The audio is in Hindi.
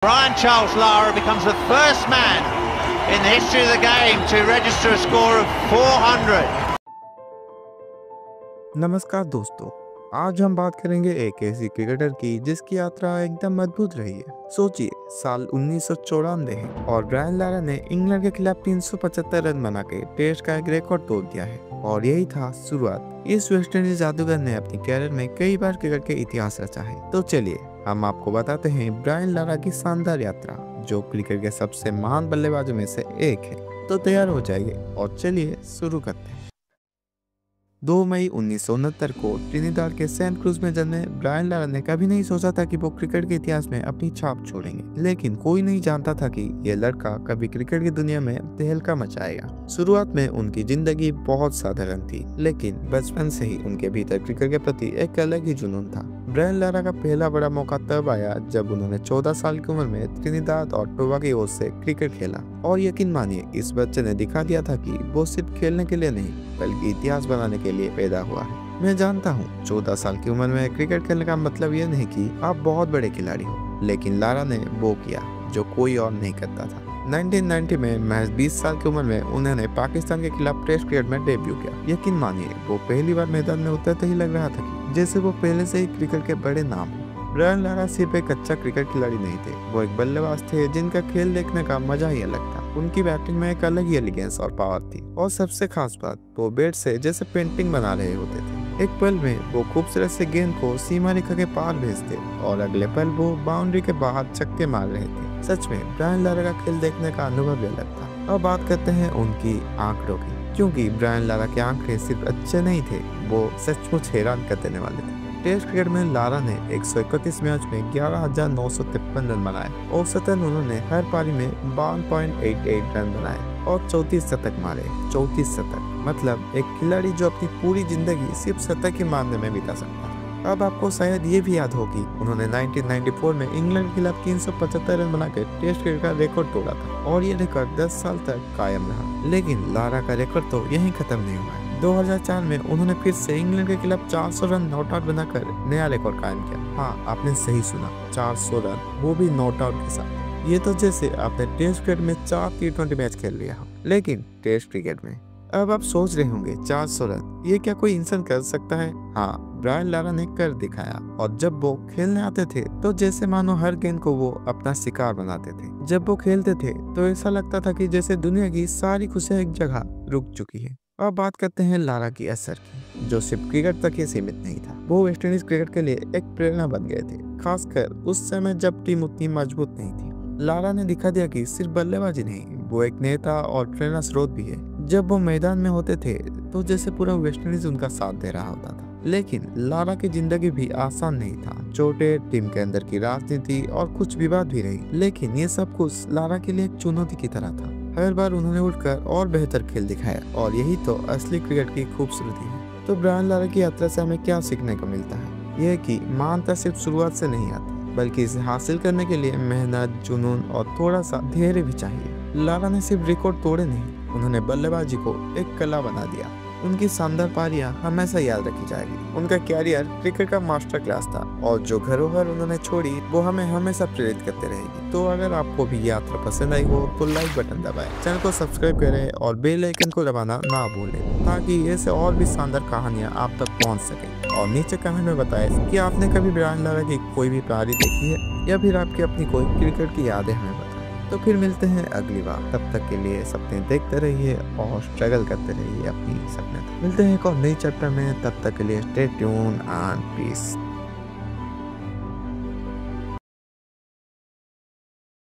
Brian Charles Lara becomes the first man in the history of the game to register a score of 400. नमस्कार दोस्तों, आज हम बात करेंगे एक ऐसी क्रिकेटर की जिसकी यात्रा एकदम अद्भुत रही है। सोचिए, साल 1994 है और ब्रायन लारा ने इंग्लैंड के खिलाफ 375 रन बना के टेस्ट का एक रिकॉर्ड तोड़ दिया है और यही था शुरुआत। इस वेस्ट इंडीज जादूगर ने अपनी कैरियर में कई बार क्रिकेट के इतिहास रचा है। तो चलिए हम आपको बताते हैं ब्रायन लारा की शानदार यात्रा, जो क्रिकेट के सबसे महान बल्लेबाजों में से एक है। तो तैयार हो जाइए और चलिए शुरू करते हैं। 2 मई 1969 को ट्रिनिडाद के सेंट क्रूज में जन्मे ब्रायन लारा ने कभी नहीं सोचा था कि वो क्रिकेट के इतिहास में अपनी छाप छोड़ेंगे, लेकिन कोई नहीं जानता था कि यह लड़का कभी क्रिकेट की दुनिया में तहलका मचाएगा। शुरुआत में उनकी जिंदगी बहुत साधारण थी, लेकिन बचपन से ही उनके भीतर क्रिकेट के प्रति एक अलग ही जुनून था। ब्रायन लारा का पहला बड़ा मौका तब आया जब उन्होंने 14 साल की उम्र में ट्रिनिडाद और टोबागो की ओर से क्रिकेट खेला और यकीन मानिए, इस बच्चे ने दिखा दिया था कि वो सिर्फ खेलने के लिए नहीं बल्कि इतिहास बनाने के लिए पैदा हुआ है। मैं जानता हूँ 14 साल की उम्र में क्रिकेट खेलने का मतलब यह नहीं कि आप बहुत बड़े खिलाड़ी हो, लेकिन लारा ने वो किया जो कोई और नहीं करता था। 1990 में महज 20 साल की उम्र में उन्होंने पाकिस्तान के खिलाफ टेस्ट क्रिकेट में डेब्यू किया। यकीन मानिए, वो पहली बार मैदान में उतरते ही लग रहा था कि जैसे वो पहले से ही क्रिकेट के बड़े नाम हो। ब्रायन लारा सिर्फ एक अच्छा क्रिकेट खिलाड़ी नहीं थे, वो एक बल्लेबाज थे जिनका खेल देखने का मजा ही अलग था। उनकी बैटिंग में एक अलग ही एलिगेंस और पावर थी और सबसे खास बात, वो बैट से जैसे पेंटिंग बना रहे होते थे। एक पल में वो खूबसूरत से गेंद को सीमा रेखा के पार भेजते और अगले पल वो बाउंड्री के बाहर छक्के मार रहे थे। सच में ब्रायन लारा का खेल देखने का अनुभव भी अलग था। अब बात करते हैं उनकी आंकड़ों की, क्योंकि ब्रायन लारा के आंकड़े सिर्फ अच्छे नहीं थे, वो सचमुच हैरान कर देने वाले थे। टेस्ट क्रिकेट में लारा ने 131 मैच में 11,953 रन बनाए। औसतन उन्होंने हर पारी में 52.88 रन बनाए और 34 शतक मारे। 34 शतक मतलब एक खिलाड़ी जो अपनी पूरी जिंदगी सिर्फ शतक ही मारने में बिता सकता है। अब आपको शायद ये भी याद होगी, उन्होंने 1994 में इंग्लैंड के खिलाफ 375 रन बनाकर टेस्ट क्रिकेट का रिकॉर्ड तोड़ा था और ये रिकॉर्ड 10 साल तक कायम रहा। लेकिन लारा का रिकॉर्ड तो यहीं खत्म नहीं हुआ है। 2004 में उन्होंने फिर से इंग्लैंड के खिलाफ 400 रन नॉट आउट बनाकर नया रिकॉर्ड कायम किया। हाँ, आपने सही सुना, 400 रन, वो भी नॉट आउट के साथ। ये तो जैसे आपने टेस्ट क्रिकेट में 4 T20 मैच खेल लिया हो, लेकिन टेस्ट क्रिकेट में। अब आप सोच रहे होंगे 400 रन, ये क्या कोई इंसान कर सकता है? हाँ, ब्रायन लारा ने कर दिखाया और जब वो खेलने आते थे तो जैसे मानो हर गेंद को वो अपना शिकार बनाते थे। जब वो खेलते थे तो ऐसा लगता था कि जैसे दुनिया की सारी खुशियां एक जगह रुक चुकी है। अब बात करते हैं लारा की असर की, जो सिर्फ क्रिकेट तक ही सीमित नहीं था। वो वेस्ट इंडीज क्रिकेट के लिए एक प्रेरणा बन गए थे, खासकर उस समय जब टीम उतनी मजबूत नहीं थी। लारा ने दिखा दिया कि सिर्फ बल्लेबाजी नहीं, वो एक नेता और प्रेरणा स्रोत भी है। जब वो मैदान में होते थे तो जैसे पूरा वेस्ट इंडीज उनका साथ दे रहा होता था। लेकिन लारा की जिंदगी भी आसान नहीं था। छोटे टीम के अंदर की राजनीति और कुछ विवाद भी रही, लेकिन ये सब कुछ लारा के लिए एक चुनौती की तरह था। हर बार उन्होंने उठकर और बेहतर खेल दिखाया और यही तो असली क्रिकेट की खूबसूरती है। तो ब्रायन लारा की यात्रा से हमें क्या सीखने को मिलता है? यह कि महानता सिर्फ शुरुआत से नहीं आती, बल्कि इसे हासिल करने के लिए मेहनत, जुनून और थोड़ा सा धैर्य भी चाहिए। लारा ने सिर्फ रिकॉर्ड तोड़े नहीं, उन्होंने बल्लेबाजी को एक कला बना दिया। उनकी शानदार पारियां हमेशा याद रखी जाएगी। उनका कैरियर क्रिकेट का मास्टर क्लास था और जो धरोहर उन्होंने छोड़ी वो हमें हमेशा प्रेरित करते रहेगी। तो अगर आपको भी यात्रा पसंद आई हो तो लाइक बटन दबाएं, चैनल को सब्सक्राइब करें और बेल आइकन को दबाना ना भूलें, ताकि ऐसे और भी शानदार कहानियां आप तक पहुंच सकें। और नीचे कमेंट में बताएं कि आपने कभी ब्रायन लारा की कोई भी पारी देखी है या फिर आपकी अपनी कोई क्रिकेट की यादें हमें बताएं। तो फिर मिलते हैं अगली बार, तब तक के लिए सपने देखते रहिए और स्ट्रगल करते रहिए अपनी सपने। मिलते हैं एक और नई चैप्टर में, तब तक के लिए स्टे ट्यून एंड पीस।